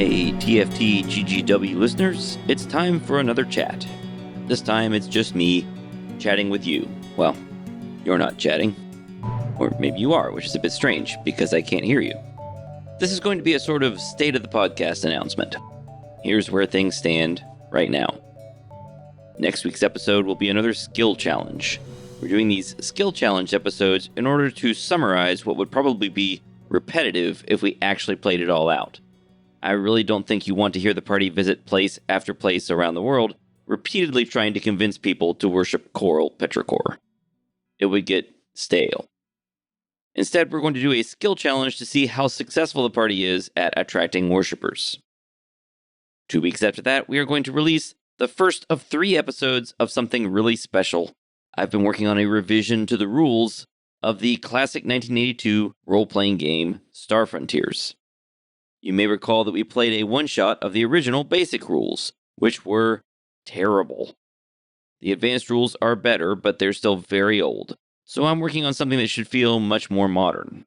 Hey, TFTGGW listeners, it's time for another chat. This time it's just me chatting with you. Well, you're not chatting. Or maybe you are, which is a bit strange because I can't hear you. This is going to be a sort of state of the podcast announcement. Here's where things stand right now. Next week's episode will be another skill challenge. We're doing these skill challenge episodes in order to summarize what would probably be repetitive if we actually played it all out. I really don't think you want to hear the party visit place after place around the world, repeatedly trying to convince people to worship coral petrichor. It would get stale. Instead, we're going to do a skill challenge to see how successful the party is at attracting worshippers. 2 weeks after that, we are going to release the first of 3 episodes of something really special. I've been working on a revision to the rules of the classic 1982 role-playing game, Star Frontiers. You may recall that we played a one-shot of the original basic rules, which were terrible. The advanced rules are better, but they're still very old, so I'm working on something that should feel much more modern.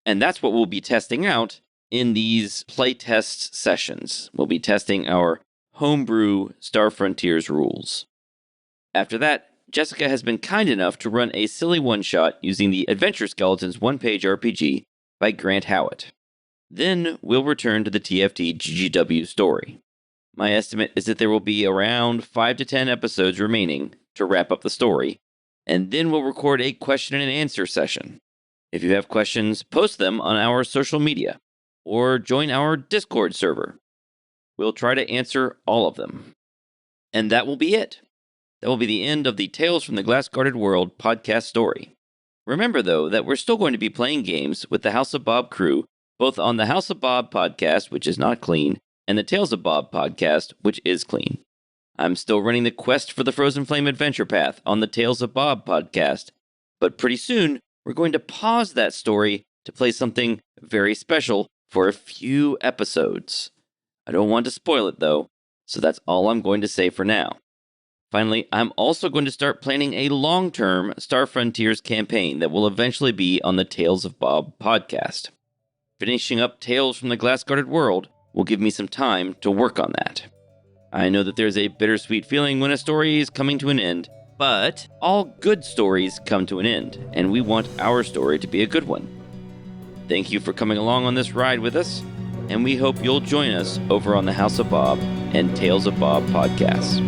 And that's what we'll be testing out in these playtest sessions. We'll be testing our homebrew Star Frontiers rules. After that, Jessica has been kind enough to run a silly one-shot using the Adventure Skeletons one-page RPG by Grant Howitt. Then we'll return to the TFTGGW story. My estimate is that there will be around 5 to 10 episodes remaining to wrap up the story, and then we'll record a question and answer session. If you have questions, post them on our social media, or join our Discord server. We'll try to answer all of them. And that will be it. That will be the end of the Tales from the Glass-Guarded World podcast story. Remember, though, that we're still going to be playing games with the House of Bob crew, both on the House of Bob podcast, which is not clean, and the Tales of Bob podcast, which is clean. I'm still running the Quest for the Frozen Flame Adventure Path on the Tales of Bob podcast, but pretty soon we're going to pause that story to play something very special for a few episodes. I don't want to spoil it, though, so that's all I'm going to say for now. Finally, I'm also going to start planning a long-term Star Frontiers campaign that will eventually be on the Tales of Bob podcast. Finishing up Tales from the Glass-Guarded World will give me some time to work on that. I know that there's a bittersweet feeling when a story is coming to an end, but all good stories come to an end, and we want our story to be a good one. Thank you for coming along on this ride with us, and we hope you'll join us over on the House of Bob and Tales of Bob podcasts.